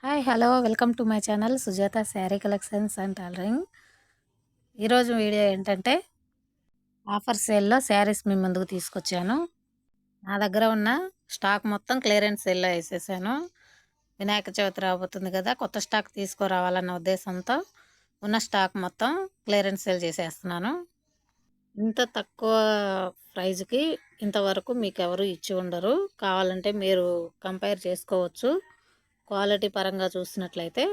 Hi hello welcome to my channel Sujatha sari collections and tailoring. ఈరోజు video ఏంటంటే offer సేల్లో శారీస్ మీ ముందుకు తీసుకొచ్చాను. నా దగ్గర ఉన్న స్టాక్ మొత్తం క్లియరెన్స్ సేల్లో వేసేసాను. వినాయక చవితి రాబోతుంది కదా, కొత్త స్టాక్ తీసుకురావాలన్న ఉద్దేశంతో ఉన్న స్టాక్ మొత్తం క్లియరెన్స్ సేల్ చేసేస్తున్నాను. ఇంత తక్కువ ప్రైజ్కి ఇంతవరకు మీకు ఎవరు ఇచ్చి ఉండరు. కావాలంటే మీరు కంపేర్ చేసుకోవచ్చు. క్వాలిటీ పరంగా చూసినట్లయితే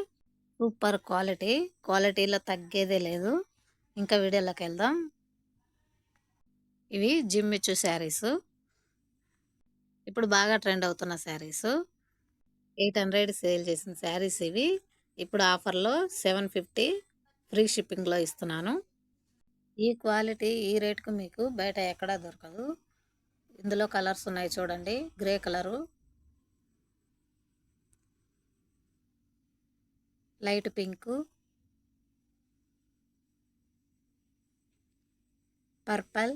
సూపర్ క్వాలిటీలో తగ్గేదే లేదు. ఇంకా వీడియోలోకి వెళ్దాం. ఇవి జిమ్మిచ్చు శారీస్, ఇప్పుడు బాగా ట్రెండ్ అవుతున్న శారీస్. 800 సేల్ చేసిన శారీస్ ఇవి. ఇప్పుడు ఆఫర్లో 750 ఫ్రీ షిప్పింగ్లో ఇస్తున్నాను. ఈ క్వాలిటీ ఈ రేట్కు మీకు బయట ఎక్కడా దొరకదు. ఇందులో కలర్స్ ఉన్నాయి చూడండి. Grey colour, light pink, purple,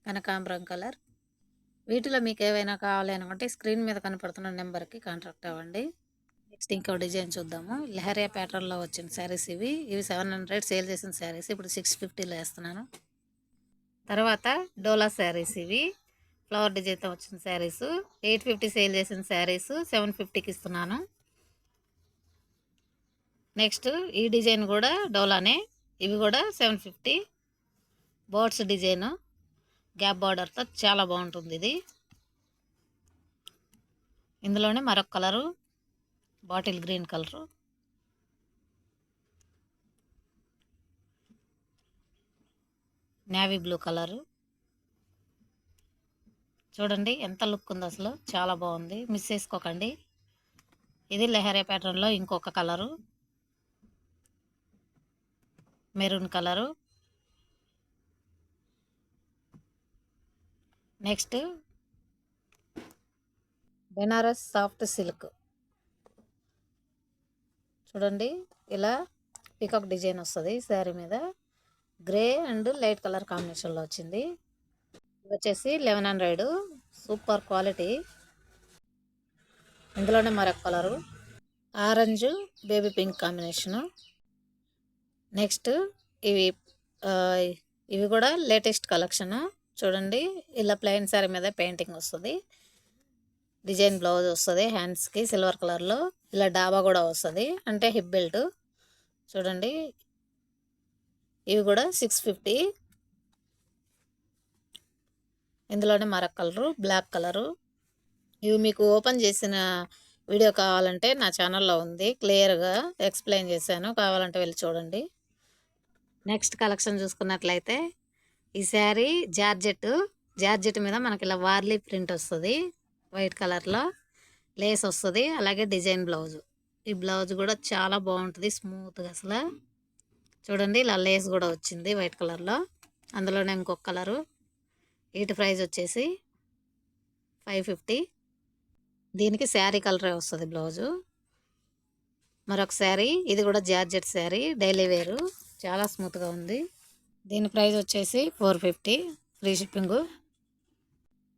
కనకాంబరం కలర్. వీటిలో మీకు ఏవైనా కావాలి అనుకుంటే స్క్రీన్ మీద కనపడుతున్న నెంబర్కి కాంటాక్ట్ అవ్వండి. నెక్స్ట్ ఇంకో డిజైన్ చూద్దాము. లెహరియా ప్యాటర్న్లో వచ్చిన శారీస్ ఇవి. 700 సేల్ చేసిన శారీస్ ఇప్పుడు 650లో వేస్తున్నాను. తర్వాత డోలా శారీస్ ఇవి. ఫ్లవర్ డిజైన్తో వచ్చిన శారీస్ 850 సేల్ చేసిన శారీస్ 750కి ఇస్తున్నాను. నెక్స్ట్ ఈ డిజైన్ కూడా డోలానే. ఇవి కూడా 750. బోర్డ్స్ డిజైన్ గ్యాప్ బార్డర్తో చాలా బాగుంటుంది ఇది. ఇందులోనే మరొక colour bottle green colour, navy blue colour. చూడండి ఎంత లుక్ ఉందో, అసలు చాలా బాగుంది. మిస్ చేసుకోకండి. ఇది లెహరియా ప్యాటర్న్లో ఇంకొక colour, maroon colour. Next Banaras soft silk. చూడండి ఇలా పికాక్ డిజైన్ వస్తుంది శారీ మీద. గ్రే అండ్ లైట్ కలర్ కాంబినేషన్లో వచ్చింది. ఇది వచ్చేసి 1100. Super quality. ఇందులోనే మరొక colour orange baby pink combination. Next ఇవి ఇవి కూడా లేటెస్ట్ కలెక్షను. చూడండి ఇలా ప్లెయిన్ శారీ మీద పెయింటింగ్ వస్తుంది. డిజైన్ బ్లౌజ్ వస్తుంది హ్యాండ్స్కి సిల్వర్ కలర్లో. ఇలా డాబా కూడా వస్తుంది, అంటే హిప్ బెల్ట్. చూడండి ఇవి కూడా 650. ఇందులోనే మరొక కలరు బ్లాక్ కలరు. ఇవి మీకు ఓపెన్ చేసిన వీడియో కావాలంటే నా ఛానల్లో ఉంది, క్లియర్గా ఎక్స్ప్లెయిన్ చేశాను, కావాలంటే వెళ్ళి చూడండి. నెక్స్ట్ కలెక్షన్ చూసుకున్నట్లయితే ఈ శారీ జార్జెట్ మీద మనకి ఇలా వార్లీ ప్రింట్ వస్తుంది. వైట్ కలర్లో లేస్ వస్తుంది, అలాగే డిజైన్ బ్లౌజ్. ఈ బ్లౌజ్ కూడా చాలా బాగుంటుంది, స్మూత్గా అసలు. చూడండి ఇలా లేస్ కూడా వచ్చింది వైట్ కలర్లో. అందులోనే ఇంకొక కలరు. వీటి ప్రైస్ వచ్చేసి 550. దీనికి శారీ కలరే వస్తుంది బ్లౌజు. మరొక శారీ, ఇది కూడా జార్జెట్ శారీ, డైలీ వేరు, చాలా స్మూత్గా ఉంది. దీని ప్రైస్ వచ్చేసి 450 ఫ్రీ షిప్పింగు.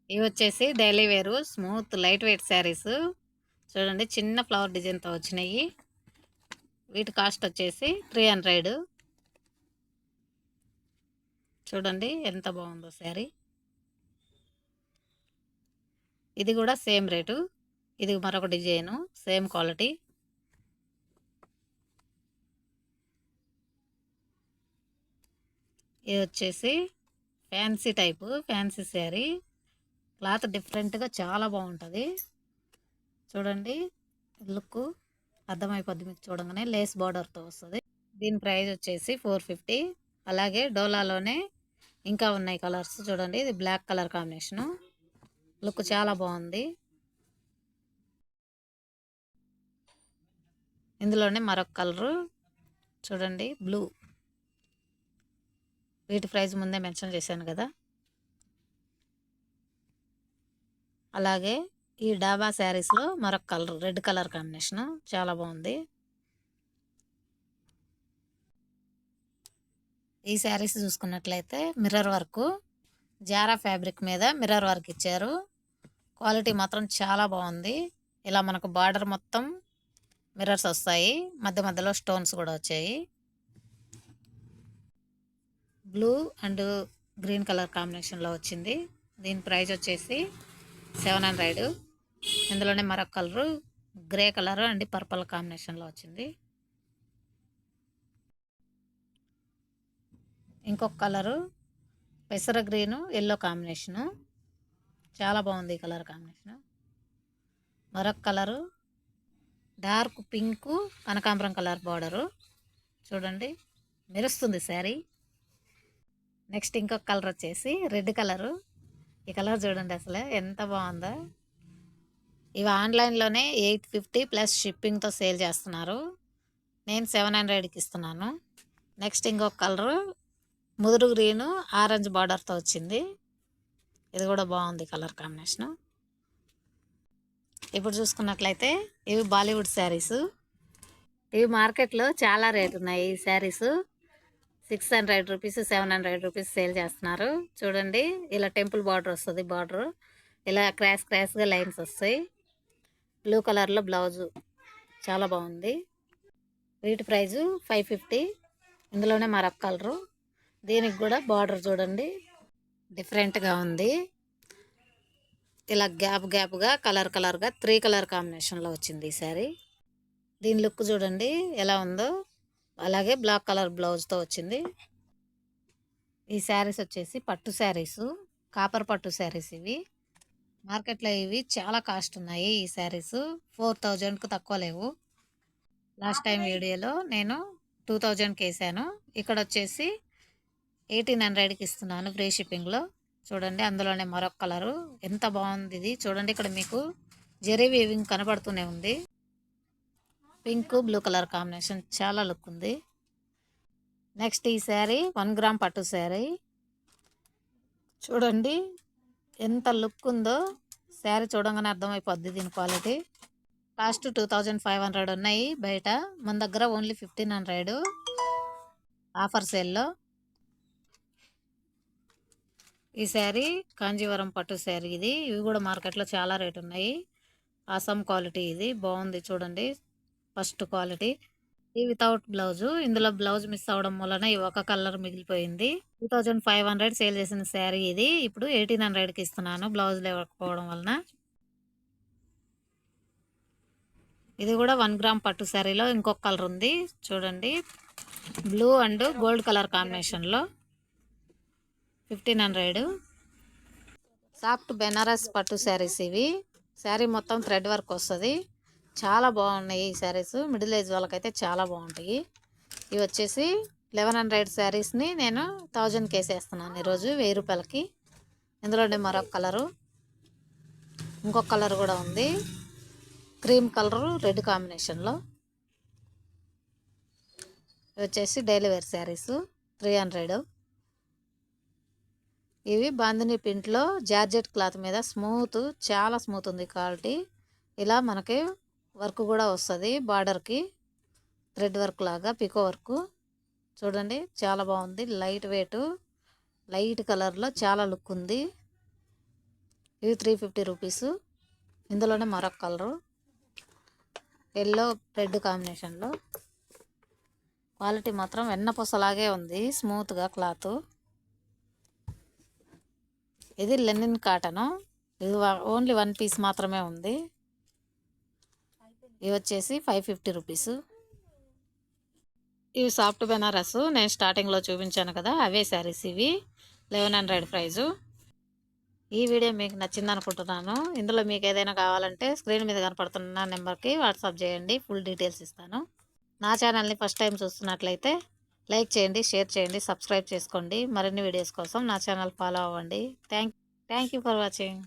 ఇవి వచ్చేసి డైలీ వేరు స్మూత్ లైట్ వెయిట్ శారీస్. చూడండి చిన్న ఫ్లవర్ డిజైన్తో వచ్చినాయి. వీటి కాస్ట్ వచ్చేసి 300. చూడండి ఎంత బాగుందో శారీ. ఇది కూడా సేమ్ రేటు. ఇది మరొక డిజైను, సేమ్ క్వాలిటీ. ఇది వచ్చేసి fancy type, fancy sari. Cloth డిఫరెంట్గా చాలా బాగుంటుంది. చూడండి లుక్ అర్థమైపోద్ది మీకు చూడంగానే. లేస్ బార్డర్తో వస్తుంది. దీని ప్రైస్ వచ్చేసి 450. అలాగే డోలాలోనే ఇంకా ఉన్నాయి కలర్స్. చూడండి ఇది బ్లాక్ కలర్ కాంబినేషను, లుక్ చాలా బాగుంది. ఇందులోనే మరొక కలరు చూడండి బ్లూ. వీటి ప్రైస్ ముందే మెన్షన్ చేశాను కదా. అలాగే ఈ డాబా శారీస్లో మరొక కలర్ రెడ్ కలర్ కాంబినేషను, చాలా బాగుంది. ఈ శారీస్ చూసుకున్నట్లయితే మిర్రర్ వర్క్, జారా ఫ్యాబ్రిక్ మీద మిర్రర్ వర్క్ ఇచ్చారు. క్వాలిటీ మాత్రం చాలా బాగుంది. ఇలా మనకు బార్డర్ మొత్తం మిర్రర్స్ వస్తాయి, మధ్య మధ్యలో స్టోన్స్ కూడా వచ్చాయి. బ్లూ అండ్ గ్రీన్ కలర్ కాంబినేషన్లో వచ్చింది. దీని ప్రైస్ వచ్చేసి 700. ఇందులోనే మరొక colour grey colour and purple కాంబినేషన్లో వచ్చింది. ఇంకొక కలరు పెసర గ్రీను ఎల్లో కాంబినేషను, చాలా బాగుంది ఈ కలర్ కాంబినేషను. మరొక కలరు డార్క్ పింకు కనకాంబరం కలర్ బార్డరు, చూడండి మెరుస్తుంది శారీ. నెక్స్ట్ ఇంకొక కలర్ వచ్చేసి రెడ్ కలరు. ఈ కలర్ చూడండి అసలు ఎంత బాగుందో. ఇవి ఆన్లైన్లోనే 850 ప్లస్ షిప్పింగ్తో సేల్ చేస్తున్నారు. నేను 700కి ఇస్తున్నాను. నెక్స్ట్ ఇంకొక కలరు ముదురు గ్రీను ఆరెంజ్ బార్డర్తో వచ్చింది. ఇది కూడా బాగుంది కలర్ కాంబినేషను. ఇప్పుడు చూసుకున్నట్లయితే ఇవి బాలీవుడ్ శారీస్. ఇవి మార్కెట్లో చాలా రేట్ ఉన్నాయి. ఈ శారీస్ 600 రూపీస్ 700 రూపీస్ సేల్ చేస్తున్నారు. చూడండి ఇలా టెంపుల్ బార్డర్ వస్తుంది. బార్డర్ ఇలా క్రాస్గా లైన్స్ వస్తాయి. బ్లూ కలర్లో బ్లౌజు చాలా బాగుంది. వీటి ప్రైజు 550. ఇందులోనే మరొక కలరు, దీనికి కూడా బార్డర్ చూడండి డిఫరెంట్గా ఉంది. ఇలా గ్యాప్గా కలర్గా 3 కలర్ కాంబినేషన్లో వచ్చింది ఈ శారీ. దీని లుక్ చూడండి ఎలా ఉందో. అలాగే బ్లాక్ కలర్ బ్లౌజ్తో వచ్చింది. ఈ శారీస్ వచ్చేసి పట్టు శారీస్, కాపర్ పట్టు శారీస్. ఇవి మార్కెట్లో ఇవి చాలా కాస్ట్ ఉన్నాయి. ఈ శారీస్ 4000కు తక్కువ లేవు. లాస్ట్ టైం వీడియోలో నేను 2000కి వేసాను. ఇక్కడ వచ్చేసి 1800కి ఇస్తున్నాను ఫ్రీ షిప్పింగ్లో. చూడండి అందులోనే మరొక కలరు ఎంత బాగుంది. ఇది చూడండి ఇక్కడ మీకు జెరీ వీవింగ్ కనబడుతూనే ఉంది. పింక్ బ్లూ కలర్ కాంబినేషన్ చాలా లుక్ ఉంది. నెక్స్ట్ ఈ శారీ 1 గ్రామ్ పట్టు శారీ. చూడండి ఎంత లుక్ ఉందో. శారీ చూడంగానే అర్థమైపోద్ది దీని క్వాలిటీ. కాస్ట్ 2500 ఉన్నాయి బయట, మన దగ్గర ఓన్లీ 1500 ఆఫర్ సేల్లో. ఈ శారీ కాంజీవరం పట్టు శారీ ఇది. ఇవి కూడా మార్కెట్లో చాలా రేట్ ఉన్నాయి. ఆసం క్వాలిటీ ఇది బాగుంది చూడండి, ఫస్ట్ క్వాలిటీ. ఇది వితౌట్ బ్లౌజు. ఇందులో బ్లౌజ్ మిస్ అవ్వడం వలన ఈ ఒక కలర్ మిగిలిపోయింది. 2500 సేల్ చేసిన శారీ ఇది ఇప్పుడు 1800కి ఇస్తున్నాను బ్లౌజ్ లేకపోవడం వలన. ఇది కూడా 1 గ్రామ్ పట్టు శారీలో ఇంకొక కలర్ ఉంది చూడండి, బ్లూ అండ్ గోల్డ్ కలర్ కాంబినేషన్లో 1500. సాఫ్ట్ బెనారస్ పట్టు శారీస్ ఇవి. శారీ మొత్తం థ్రెడ్ వర్క్ వస్తుంది. చాలా బాగున్నాయి ఈ శారీస్. మిడిల్ ఏజ్ వాళ్ళకైతే చాలా బాగుంటాయి. ఇవి వచ్చేసి 1100 శారీస్ని నేను 1000కి వేసేస్తున్నాను ఈరోజు 1000 రూపాయలకి. ఇందులోనే మరొక కలరు, ఇంకొక కలర్ కూడా ఉంది క్రీమ్ కలరు రెడ్ కాంబినేషన్లో. ఇవి వచ్చేసి డైలీ వేర్ శారీస్ 300. ఇవి బాందిని ప్రింట్లో జార్జెట్ క్లాత్ మీద స్మూత్, చాలా స్మూత్ ఉంది క్వాలిటీ. ఇలా మనకి వర్క్ కూడా వస్తుంది బార్డర్కి, థ్రెడ్ వర్క్ లాగా పికో వర్క్. చూడండి చాలా బాగుంది, లైట్ వెయిట్, లైట్ కలర్లో చాలా లుక్ ఉంది. ఇవి 350 రూపీస్. ఇందులోనే మరొక కలరు ఎల్లో రెడ్ కాంబినేషన్లో. క్వాలిటీ మాత్రం వెన్నపూసలాగే ఉంది, స్మూత్గా క్లాత్. ఇది లెనిన్ కాటను. ఇది ఓన్లీ 1 పీస్ మాత్రమే ఉంది. ఇవి వచ్చేసి 550 రూపీస్. ఇవి సాఫ్ట్ బెనారస్ నేను స్టార్టింగ్లో చూపించాను కదా, అవే శారీస్. ఇవి 1100 ప్రైజు. ఈ వీడియో మీకు నచ్చింది అనుకుంటున్నాను. ఇందులో మీకు ఏదైనా కావాలంటే స్క్రీన్ మీద కనపడుతున్న నెంబర్కి వాట్సాప్ చేయండి, ఫుల్ డీటెయిల్స్ ఇస్తాను. నా ఛానల్ని ఫస్ట్ టైం చూస్తున్నట్లయితే లైక్ చేయండి, షేర్ చేయండి, సబ్స్క్రైబ్ చేసుకోండి. మరిన్ని వీడియోస్ కోసం నా ఛానల్ ఫాలో అవ్వండి. Thank you for watching.